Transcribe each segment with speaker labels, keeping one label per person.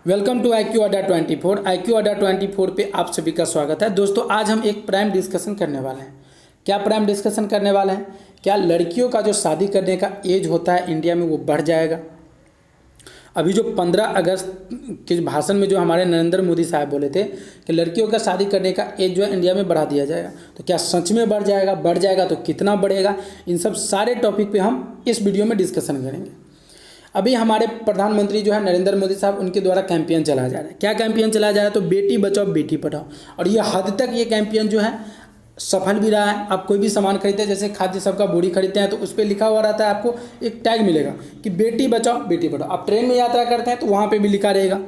Speaker 1: Welcome to IQ अड्डा 24। IQ अड्डा 24 पे आप सभी का स्वागत है। दोस्तों आज हम एक प्राइम डिस्कशन करने वाले हैं। क्या प्राइम डिस्कशन करने वाले हैं? क्या लड़कियों का जो शादी करने का एज होता है इंडिया में वो बढ़ जाएगा? अभी जो 15 अगस्त के भाषण में जो हमारे नरेंद्र मोदी साहब बोले थे कि लड़कियों का शादी करने का एज जो है इंडिया में बढ़ा दिया जाएगा, तो क्या सच में बढ़ जाएगा? बढ़ जाएगा तो कितना बढ़ेगा? इन सब सारे टॉपिक पे हम इस वीडियो में डिस्कशन करेंगे। अभी हमारे प्रधानमंत्री जो है नरेंद्र मोदी साहब, उनके द्वारा कैंपेन चलाया जा रहा है। क्या कैंपेन चलाया जा रहा है? तो बेटी बचाओ बेटी पढ़ाओ। और ये हद तक ये कैंपेन जो है सफल भी रहा है। आप कोई भी सामान खरीदते हैं, जैसे खाद्य सब का बोरी खरीदते हैं, तो उस पर लिखा हुआ रहता है, आपको एक टैग मिलेगा कि बेटी बचाओ बेटी पढ़ाओ। आप ट्रेन में यात्रा करते हैं तो वहाँ पर भी लिखा रहेगा।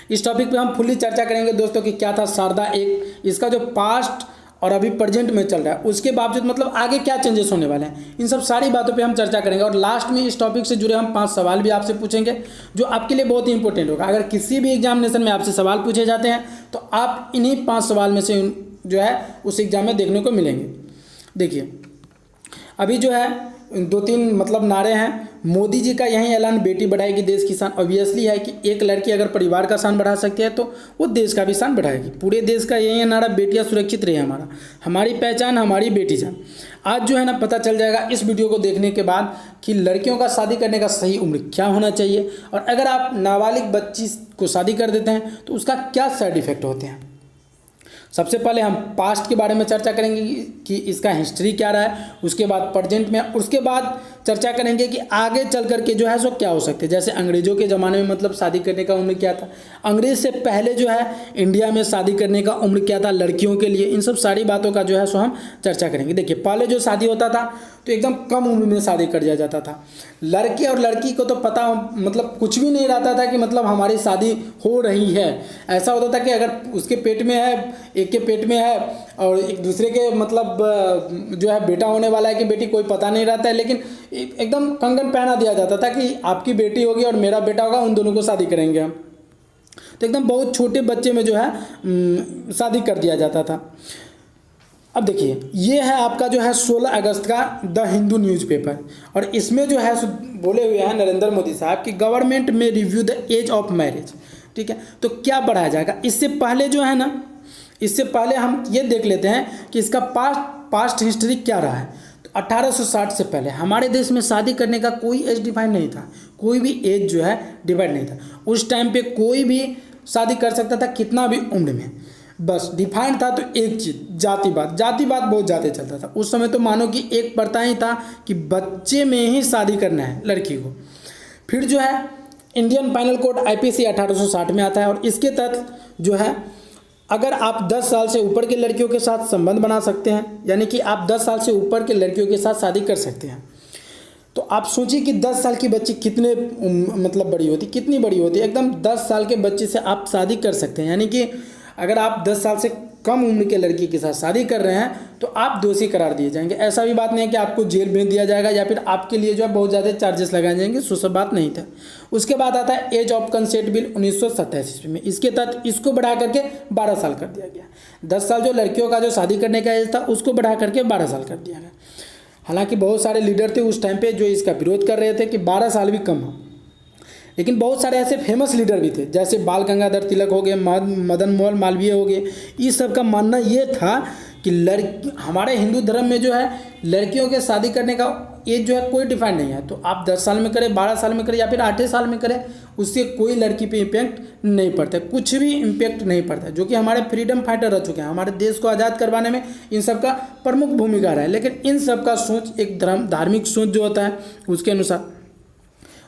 Speaker 1: इस टॉपिक पर हम फुल्ली चर्चा करेंगे दोस्तों कि क्या था शारदा एक्ट, इसका जो पास्ट और अभी प्रेजेंट में चल रहा है, उसके बावजूद मतलब आगे क्या चेंजेस होने वाले हैं, इन सब सारी बातों पे हम चर्चा करेंगे। और लास्ट में इस टॉपिक से जुड़े हम 5 सवाल भी आपसे पूछेंगे जो आपके लिए बहुत ही इंपॉर्टेंट होगा। अगर किसी भी एग्जामिनेशन में आपसे सवाल पूछे जाते हैं तो आप इन्हीं 5 सवाल में से जो है उस एग्जाम में देखने को मिलेंगे। देखिए अभी जो है 2-3 मतलब नारे हैं। मोदी जी का यही ऐलान, बेटी बढ़ाएगी देश की शान। ऑब्वियसली है कि एक लड़की अगर परिवार का शान बढ़ा सकती है तो वो देश का भी शान बढ़ाएगी। पूरे देश का यही नारा, बेटियां सुरक्षित रहे हमारी पहचान हमारी बेटी जान। आज जो है ना पता चल जाएगा इस वीडियो को देखने के बाद कि लड़कियों का शादी करने का सही उम्र क्या होना चाहिए, और अगर आप नाबालिग बच्ची को शादी कर देते हैं तो उसका क्या साइड इफेक्ट होते हैं। सबसे पहले हम पास्ट के बारे में चर्चा करेंगे कि इसका हिस्ट्री क्या रहा है, उसके बाद प्रेजेंट में, उसके बाद चर्चा करेंगे कि आगे चल करके जो है सो क्या हो सकते हैं। जैसे अंग्रेज़ों के ज़माने में मतलब शादी करने का उम्र क्या था, अंग्रेज़ से पहले जो है इंडिया में शादी करने का उम्र क्या था लड़कियों के लिए, इन सब सारी बातों का जो है सो हम चर्चा करेंगे। देखिए पहले जो शादी होता था तो एकदम कम उम्र में शादी कर दिया जाता था। लड़के और लड़की को तो पता मतलब कुछ भी नहीं रहता था कि मतलब हमारी शादी हो रही है। ऐसा होता था कि अगर उसके पेट में है, एक के पेट में है और एक दूसरे के मतलब जो है बेटा होने वाला है कि बेटी, कोई पता नहीं रहता है, लेकिन एकदम कंगन पहना दिया जाता था कि आपकी बेटी होगी और मेरा बेटा होगा, उन दोनों को शादी करेंगे हम। तो एकदम बहुत छोटे बच्चे में जो है शादी कर दिया जाता था। अब देखिए ये है आपका जो है 16 अगस्त का द हिंदू न्यूज़पेपर, और इसमें जो है बोले हुए हैं नरेंद्र मोदी साहब कि गवर्नमेंट में review the age of marriage. ठीक है, तो क्या बढ़ाया जाएगा? इससे पहले जो है ना, इससे पहले हम ये देख लेते हैं कि इसका पास्ट हिस्ट्री क्या रहा है। तो 1860 से पहले हमारे देश में शादी करने का कोई एज डिफाइन नहीं था, कोई भी एज जो है डिफाइन नहीं था। उस टाइम पे कोई भी शादी कर सकता था कितना भी उम्र में, बस डिफाइन था तो एक चीज़, जातिवाद बहुत ज़्यादा चलता था उस समय। तो मानो कि एक प्रथा ही था कि बच्चे में ही शादी करना है लड़की को। फिर जो है इंडियन पाइनल कोड IPC 1860 में आता है, और इसके तहत जो है अगर आप 10 साल से ऊपर के लड़कियों के साथ संबंध बना सकते हैं, यानी कि आप 10 साल से ऊपर के लड़कियों के साथ शादी कर सकते हैं। तो आप सोचिए कि 10 साल की बच्ची कितने मतलब बड़ी होती, कितनी बड़ी होती है। एकदम 10 साल के बच्चे से आप शादी कर सकते हैं, यानी कि अगर आप 10 साल से कम उम्र के लड़की के साथ शादी कर रहे हैं तो आप दोषी करार दिए जाएंगे। ऐसा भी बात नहीं है कि आपको जेल भेज दिया जाएगा या फिर आपके लिए जो है बहुत ज़्यादा चार्जेस लगाए जाएंगे, सो सब बात नहीं था। उसके बाद आता है एज ऑफ कंसेंट बिल 1927 ईस्वी में। इसके तहत इसको बढ़ा करके 12 साल कर दिया गया। 10 साल जो लड़कियों का जो शादी करने का एज था उसको बढ़ा करके 12 साल कर दिया गया। हालांकि बहुत सारे लीडर थे उस टाइम पे जो इसका विरोध कर रहे थे कि 12 साल भी कम हो, लेकिन बहुत सारे ऐसे फेमस लीडर भी थे जैसे बाल गंगाधर तिलक हो गए, मदन मोहन मालवीय हो गए। इस सब का मानना ये था कि हमारे हिंदू धर्म में जो है लड़कियों के शादी करने का एज जो है कोई डिफाइन नहीं है। तो आप 10 साल में करें, 12 साल में करें या फिर 8 साल में करें, उससे कोई लड़की पे इम्पैक्ट नहीं पड़ता, कुछ भी इम्पैक्ट नहीं पड़ता। जो कि हमारे फ्रीडम फाइटर रह चुके हैं, हमारे देश को आज़ाद करवाने में इन सब का प्रमुख भूमिका रहा है। लेकिन इन सब का सोच एक धार्मिक सोच जो होता है उसके अनुसार।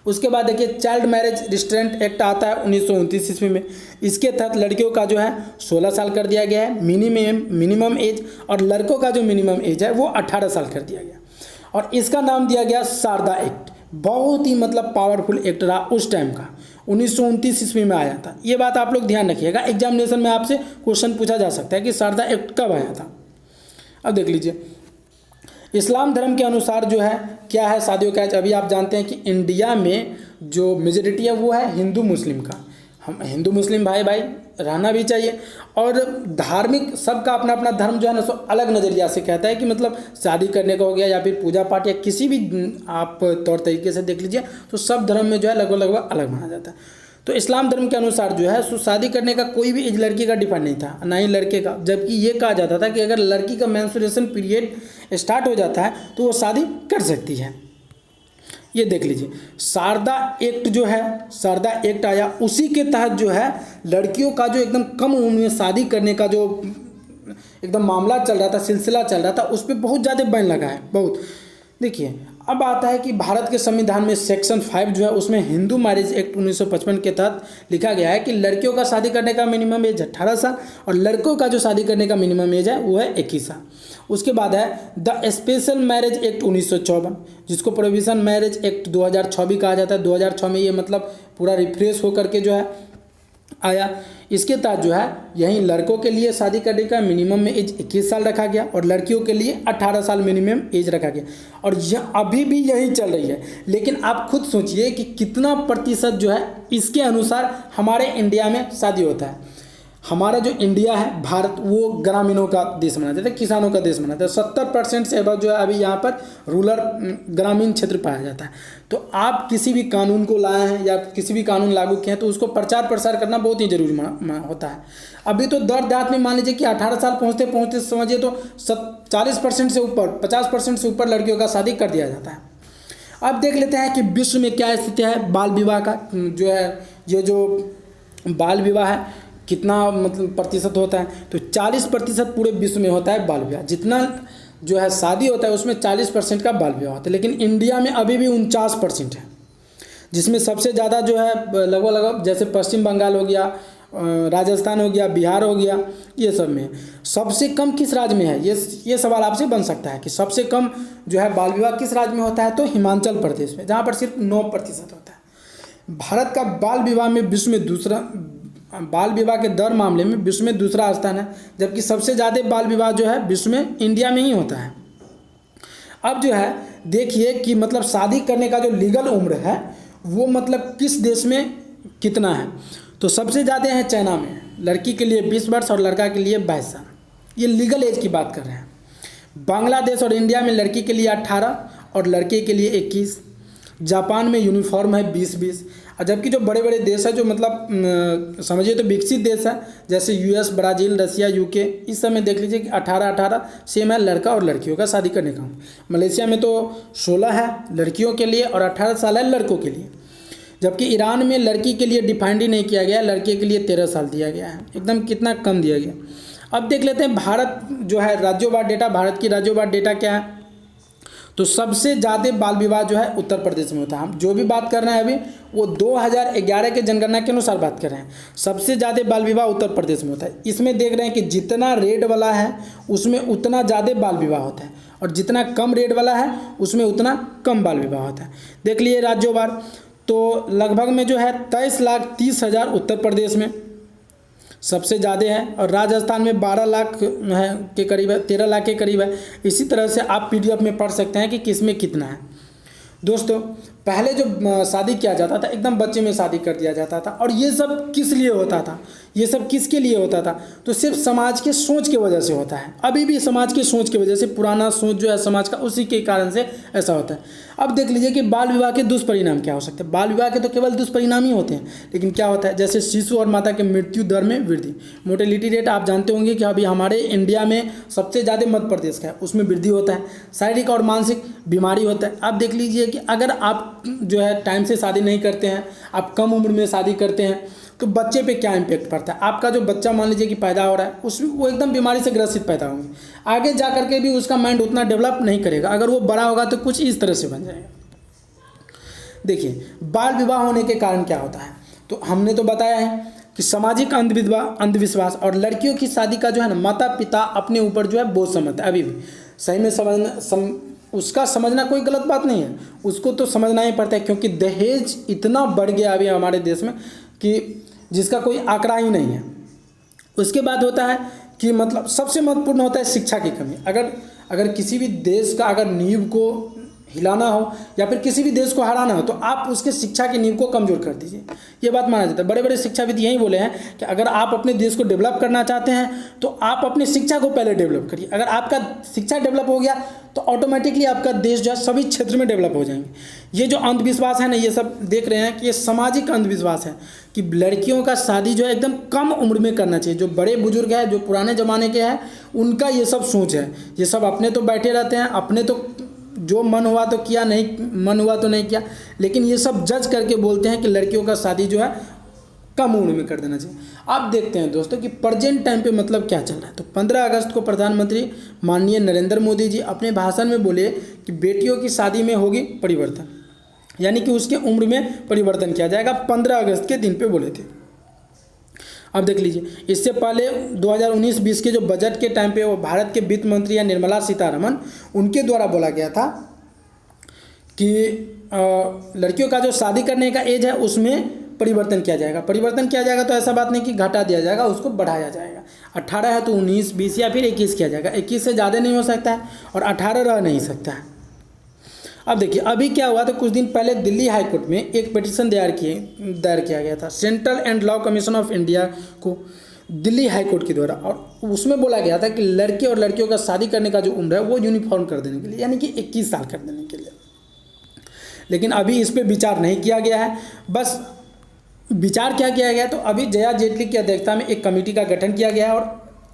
Speaker 1: उसके बाद देखिए चाइल्ड मैरिज रिस्ट्रेंट एक्ट आता है 1929 ईस्वी में। इसके तहत लड़कियों का जो है 16 साल कर दिया गया है मिनिमम एज, और लड़कों का जो मिनिमम एज है वो 18 साल कर दिया गया, और इसका नाम दिया गया शारदा एक्ट। बहुत ही मतलब पावरफुल एक्ट रहा उस टाइम का, 1929 ईस्वी में आया था। ये बात आप लोग ध्यान रखिएगा, एग्जामिनेशन में आपसे क्वेश्चन पूछा जा सकता है कि शारदा एक्ट कब आया था। अब देख लीजिए इस्लाम धर्म के अनुसार जो है क्या है शादियों का एज। अभी आप जानते हैं कि इंडिया में जो मेजोरिटी है वो है हिंदू मुस्लिम का। हम हिंदू मुस्लिम भाई रहना भी चाहिए, और धार्मिक सबका अपना अपना धर्म जो है ना सो अलग नज़रिया से कहता है कि मतलब शादी करने का हो गया या फिर पूजा पाठ या किसी भी आप तौर तरीके से देख लीजिए तो सब धर्म में जो है लगभग अलग माना जाता है। तो इस्लाम धर्म के अनुसार जो है सो शादी करने का कोई भी एज लड़की का डिफाइन नहीं था, ना ही लड़के का, जबकि ये कहा जाता था कि अगर लड़की का मेंस्ट्रुएशन पीरियड स्टार्ट हो जाता है तो वो शादी कर सकती है। ये देख लीजिए, शारदा एक्ट जो है, शारदा एक्ट आया, उसी के तहत जो है लड़कियों का जो एकदम कम उम्र में शादी करने का जो एकदम मामला चल रहा था, सिलसिला चल रहा था, उस पर बहुत ज़्यादा बैन लगा है, बहुत। देखिए अब आता है कि भारत के संविधान में सेक्शन 5 जो है उसमें हिंदू मैरिज एक्ट 1955 के तहत लिखा गया है कि लड़कियों का शादी करने का मिनिमम एज 18 साल और लड़कों का जो शादी करने का मिनिमम एज है वो है 21 साल। उसके बाद है द स्पेशल मैरिज एक्ट 1954, जिसको प्रोविजन मैरिज एक्ट 2006 भी कहा जाता है। 2006 में ये मतलब पूरा रिफ्रेश होकर के जो है आया। इसके तहत जो है यहीं लड़कों के लिए शादी करने का मिनिमम में एज 21 साल रखा गया और लड़कियों के लिए 18 साल मिनिमम एज रखा गया, और यह अभी भी यही चल रही है। लेकिन आप खुद सोचिए कि कितना प्रतिशत जो है इसके अनुसार हमारे इंडिया में शादी होता है। हमारा जो इंडिया है भारत, वो ग्रामीणों का देश माना जाता है, किसानों का देश माना जाता है। 70% से अब जो है अभी यहाँ पर रूरल ग्रामीण क्षेत्र पाया जाता है। तो आप किसी भी कानून को लाए हैं या किसी भी कानून लागू किए हैं तो उसको प्रचार प्रसार करना बहुत ही जरूरी होता है। अभी तो दर देहात में मान लीजिए कि 18 साल पहुँचते पहुँचते समझिए तो 40% से ऊपर, 50% से ऊपर लड़कियों का शादी कर दिया जाता है। अब देख लेते हैं कि विश्व में क्या स्थिति है बाल विवाह का। जो है ये जो बाल विवाह है कितना मतलब प्रतिशत होता है, तो 40% पूरे विश्व में होता है बाल विवाह। जितना जो है शादी होता है उसमें 40% का बाल विवाह होता है, लेकिन इंडिया में अभी भी 49% है, जिसमें सबसे ज़्यादा जो है लगभग जैसे पश्चिम बंगाल हो गया, राजस्थान हो गया, बिहार हो गया, ये सब में। सबसे कम किस राज्य में है, ये सवाल आपसे बन सकता है कि सबसे कम जो है बाल विवाह किस राज्य में होता है, तो हिमाचल प्रदेश में, जहाँ पर सिर्फ 9% होता है। भारत का बाल विवाह में विश्व में दूसरा, बाल विवाह के दर मामले में विश्व में दूसरा स्थान है, जबकि सबसे ज़्यादा बाल विवाह जो है विश्व में इंडिया में ही होता है। अब जो है देखिए कि मतलब शादी करने का जो लीगल उम्र है वो मतलब किस देश में कितना है, तो सबसे ज़्यादा है चाइना में, लड़की के लिए 20 वर्ष और लड़का के लिए 22 साल, ये लीगल एज की बात कर रहे हैं। बांग्लादेश और इंडिया में लड़की के लिए 18 और लड़के के लिए 21। जापान में यूनिफॉर्म है 20-20। जबकि जो बड़े बड़े देश है जो मतलब समझिए तो विकसित देश है, जैसे यूएस, ब्राज़ील, रसिया, यूके, इस सब में देख लीजिए कि 18-18 सेम है लड़का और लड़कियों का शादी करने का। मलेशिया में तो 16 है लड़कियों के लिए और 18 साल है लड़कों के लिए। जबकि ईरान में लड़की के लिए डिफाइंड ही नहीं किया गया, लड़के के लिए 13 साल दिया गया है, एकदम कितना कम दिया गया। अब देख लेते हैं भारत जो है राज्योवार डेटा, भारत की राज्योवार डेटा क्या है, तो सबसे ज़्यादा बाल विवाह जो है उत्तर प्रदेश में होता है। हम जो भी बात कर रहे हैं अभी वो 2011 के जनगणना के अनुसार बात कर रहे हैं। सबसे ज़्यादा बाल विवाह उत्तर प्रदेश में होता है। इसमें देख रहे हैं कि जितना रेड वाला है उसमें उतना ज़्यादा बाल विवाह होता है और जितना कम रेड वाला है उसमें उतना कम बाल विवाह होता है। देख लिए राज्योवार, तो लगभग में जो है 23,30,000 उत्तर प्रदेश में सबसे ज़्यादा है और राजस्थान में 12 लाख है के करीब है, 13 लाख के करीब है। इसी तरह से आप पीडीएफ में पढ़ सकते हैं कि किस में कितना है। दोस्तों पहले जो शादी किया जाता था एकदम बच्चे में शादी कर दिया जाता था, और ये सब किस लिए होता था, ये सब किसके लिए होता था, तो सिर्फ समाज के सोच की वजह से होता है। अभी भी समाज की सोच की वजह से, पुराना सोच जो है समाज का, उसी के कारण से ऐसा होता है। अब देख लीजिए कि बाल विवाह के दुष्परिणाम क्या हो सकते हैं। बाल विवाह के तो केवल दुष्परिणाम ही होते हैं, लेकिन क्या होता है, जैसे शिशु और माता के मृत्यु दर में वृद्धि। मोर्टेलिटी रेट आप जानते होंगे कि अभी हमारे इंडिया में सबसे ज़्यादा मध्य प्रदेश का है, उसमें वृद्धि होता है। शारीरिक और मानसिक बीमारी होता है। आप देख लीजिए कि अगर आप जो है टाइम से शादी नहीं करते हैं, आप कम उम्र में शादी करते हैं, तो बच्चे पे क्या इम्पैक्ट पड़ता है। आपका जो बच्चा मान लीजिए कि पैदा हो रहा है उसमें वो एकदम बीमारी से ग्रसित पैदा होंगे, आगे जा करके भी उसका माइंड उतना डेवलप नहीं करेगा। अगर वो बड़ा होगा तो कुछ इस तरह से बन जाएगा। देखिए बाल विवाह होने के कारण क्या होता है, तो हमने तो बताया है कि सामाजिक अंधविश्वास और लड़कियों की शादी का जो है ना, माता पिता अपने ऊपर जो है बोझ समझते हैं। अभी भी सही में उसका समझना कोई गलत बात नहीं है, उसको तो समझना ही पड़ता है, क्योंकि दहेज इतना बढ़ गया अभी हमारे देश में कि जिसका कोई आंकड़ा ही नहीं है। उसके बाद होता है कि मतलब सबसे महत्वपूर्ण होता है शिक्षा की कमी। अगर किसी भी देश का अगर नींव को हिलाना हो या फिर किसी भी देश को हराना हो तो आप उसके शिक्षा की नींव को कमज़ोर कर दीजिए, ये बात माना जाता है। बड़े बड़े शिक्षाविद यही बोले हैं कि अगर आप अपने देश को डेवलप करना चाहते हैं तो आप अपनी शिक्षा को पहले डेवलप करिए। अगर आपका शिक्षा डेवलप हो गया तो ऑटोमेटिकली आपका देश जो है सभी क्षेत्र में डेवलप हो जाएंगे। ये जो अंधविश्वास है ना, ये सब देख रहे हैं कि ये सामाजिक अंधविश्वास है कि लड़कियों का शादी जो है एकदम कम उम्र में करना चाहिए। जो बड़े बुजुर्ग हैं, जो पुराने ज़माने के हैं, उनका ये सब सोच है। ये सब अपने तो बैठे रहते हैं, अपने तो जो मन हुआ तो किया, नहीं मन हुआ तो नहीं किया, लेकिन ये सब जज करके बोलते हैं कि लड़कियों का शादी जो है कम उम्र में कर देना चाहिए। आप देखते हैं दोस्तों कि प्रेजेंट टाइम पे मतलब क्या चल रहा है। तो 15 अगस्त को प्रधानमंत्री माननीय नरेंद्र मोदी जी अपने भाषण में बोले कि बेटियों की शादी में होगी परिवर्तन, यानी कि उसके उम्र में परिवर्तन किया जाएगा। 15 अगस्त के दिन पे बोले थे। अब देख लीजिए, इससे पहले 2019-20 के जो बजट के टाइम पे वो भारत के वित्त मंत्री या निर्मला सीतारमण, उनके द्वारा बोला गया था कि लड़कियों का जो शादी करने का एज है उसमें परिवर्तन किया जाएगा। परिवर्तन किया जाएगा तो ऐसा बात नहीं कि घटा दिया जाएगा, उसको बढ़ाया जाएगा। 18 है तो 19, 20 या फिर 21 किया जाएगा। 21 से ज़्यादा नहीं हो सकता है और 18 रह नहीं सकता है। अब देखिए, अभी क्या हुआ तो कुछ दिन पहले दिल्ली हाई कोर्ट में एक पिटीशन दायर किया गया था central and law commission of India को, दिल्ली हाई कोर्ट के द्वारा, और उसमें बोला गया था कि लड़के और लड़कियों का शादी करने का जो उम्र है वो यूनिफॉर्म कर देने के लिए, यानी कि 21 साल कर देने के लिए। लेकिन अभी इस पर विचार नहीं किया गया है। बस विचार क्या किया गया, तो अभी जया जेटली की अध्यक्षता में एक कमेटी का गठन किया गया है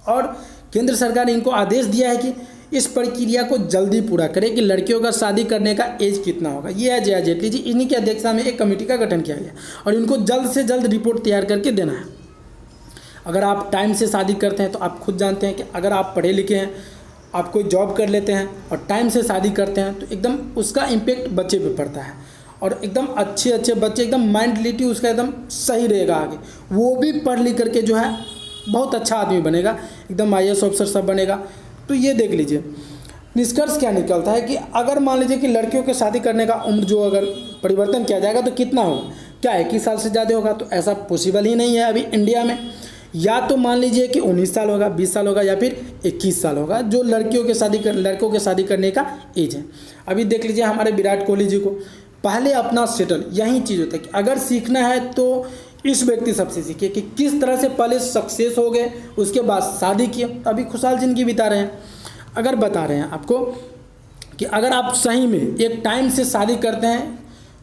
Speaker 1: और केंद्र सरकार ने इनको आदेश दिया है कि इस प्रक्रिया को जल्दी पूरा करें कि लड़कियों का शादी करने का एज कितना होगा। ये है जया जेटली जी, इन्हीं की अध्यक्षता में एक कमेटी का गठन किया गया और इनको जल्द से जल्द रिपोर्ट तैयार करके देना है। अगर आप टाइम से शादी करते हैं तो आप खुद जानते हैं कि अगर आप पढ़े लिखे हैं, आप कोई जॉब कर लेते हैं और टाइम से शादी करते हैं तो एकदम उसका इम्पेक्ट बच्चे पे पड़ता है और एकदम अच्छे बच्चे, एकदम मेंटलिटी उसका एकदम सही रहेगा। आगे वो भी पढ़ लिख करके जो है बहुत अच्छा आदमी बनेगा, एकदम IAS ऑफिसर सब बनेगा। तो ये देख लीजिए, निष्कर्ष क्या निकलता है कि अगर मान लीजिए कि लड़कियों के शादी करने का उम्र जो अगर परिवर्तन किया जाएगा तो कितना होगा, क्या 21 साल से ज़्यादा होगा? तो ऐसा पॉसिबल ही नहीं है अभी इंडिया में। या तो मान लीजिए कि 19 साल होगा, 20 साल होगा या फिर 21 साल होगा, जो लड़कों के शादी करने का एज है। अभी देख लीजिए हमारे विराट कोहली जी को, पहले अपना सेटल, यही चीज़ होता है कि अगर सीखना है तो इस व्यक्ति सबसे सीखिए कि किस तरह से पहले सक्सेस हो गए, उसके बाद शादी किए, अभी खुशहाल जिंदगी बिता रहे हैं। अगर बता रहे हैं आपको कि अगर आप सही में एक टाइम से शादी करते हैं,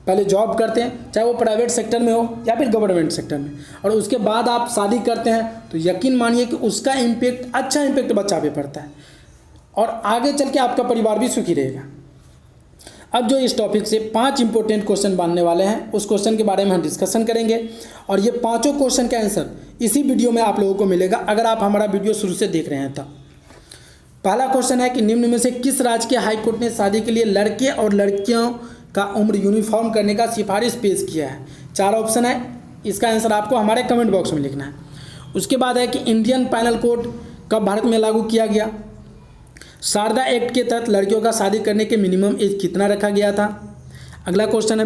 Speaker 1: पहले जॉब करते हैं, चाहे वो प्राइवेट सेक्टर में हो या फिर गवर्नमेंट सेक्टर में, और उसके बाद आप शादी करते हैं तो यकीन मानिए कि उसका इम्पेक्ट, अच्छा इम्पेक्ट बच्चा पे पड़ता है और आगे चल के आपका परिवार भी सुखी रहेगा। अब जो इस टॉपिक से 5 इंपॉर्टेंट क्वेश्चन बनने वाले हैं, उस क्वेश्चन के बारे में हम डिस्कशन करेंगे और ये 5 क्वेश्चन का आंसर इसी वीडियो में आप लोगों को मिलेगा अगर आप हमारा वीडियो शुरू से देख रहे हैं तब। पहला क्वेश्चन है कि निम्न में से किस राज्य के हाई कोर्ट ने शादी के लिए लड़के और लड़कियों का उम्र यूनिफॉर्म करने का सिफारिश पेश किया है? 4 ऑप्शन है, इसका आंसर आपको हमारे कमेंट बॉक्स में लिखना है। उसके बाद है कि इंडियन पैनल कोड कब भारत में लागू किया गया? शारदा एक्ट के तहत लड़कियों का शादी करने के मिनिमम एज कितना रखा गया था? अगला क्वेश्चन है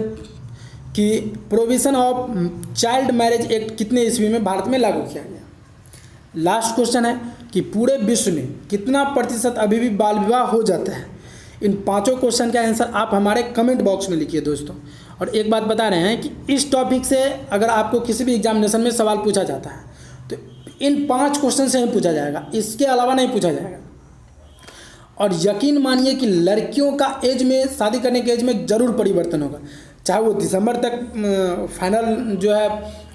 Speaker 1: कि provision of child marriage act कितने ईस्वी में भारत में लागू किया गया? लास्ट क्वेश्चन है कि पूरे विश्व में कितना प्रतिशत अभी भी बाल विवाह हो जाता है? इन 5 क्वेश्चन का आंसर आप हमारे कमेंट बॉक्स में लिखिए दोस्तों। और एक बात बता रहे हैं कि इस टॉपिक से अगर आपको किसी भी एग्जामिनेशन में सवाल पूछा जाता है तो इन 5 क्वेश्चन से ही पूछा जाएगा, इसके अलावा नहीं पूछा जाएगा। और यकीन मानिए कि लड़कियों का एज में, शादी करने के एज में ज़रूर परिवर्तन होगा, चाहे वो दिसंबर तक फाइनल जो है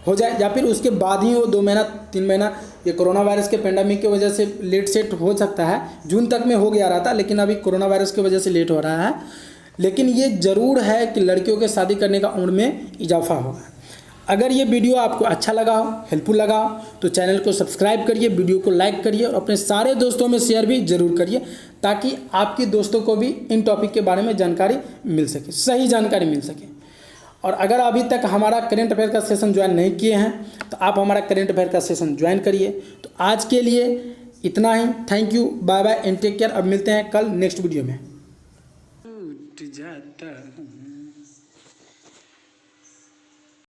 Speaker 1: हो जाए या फिर उसके बाद ही हो, 2 महीना 3 महीना। ये कोरोना वायरस के पेंडेमिक की वजह से लेट सेट हो सकता है, जून तक में हो गया रहा था, लेकिन अभी कोरोना वायरस की वजह से लेट हो रहा है। लेकिन ये ज़रूर है कि लड़कियों के शादी करने का उम्र में इजाफा होगा। अगर ये वीडियो आपको अच्छा लगा हो, हेल्पफुल लगा हो, तो चैनल को सब्सक्राइब करिए, वीडियो को लाइक करिए और अपने सारे दोस्तों में शेयर भी ज़रूर करिए ताकि आपके दोस्तों को भी इन टॉपिक के बारे में जानकारी मिल सके, सही जानकारी मिल सके। और अगर अभी तक हमारा करंट अफेयर का सेशन ज्वाइन नहीं किए हैं तो आप हमारा करंट अफेयर का सेशन ज्वाइन करिए। तो आज के लिए इतना ही। Thank you, bye bye and take care. अब मिलते हैं कल नेक्स्ट वीडियो में।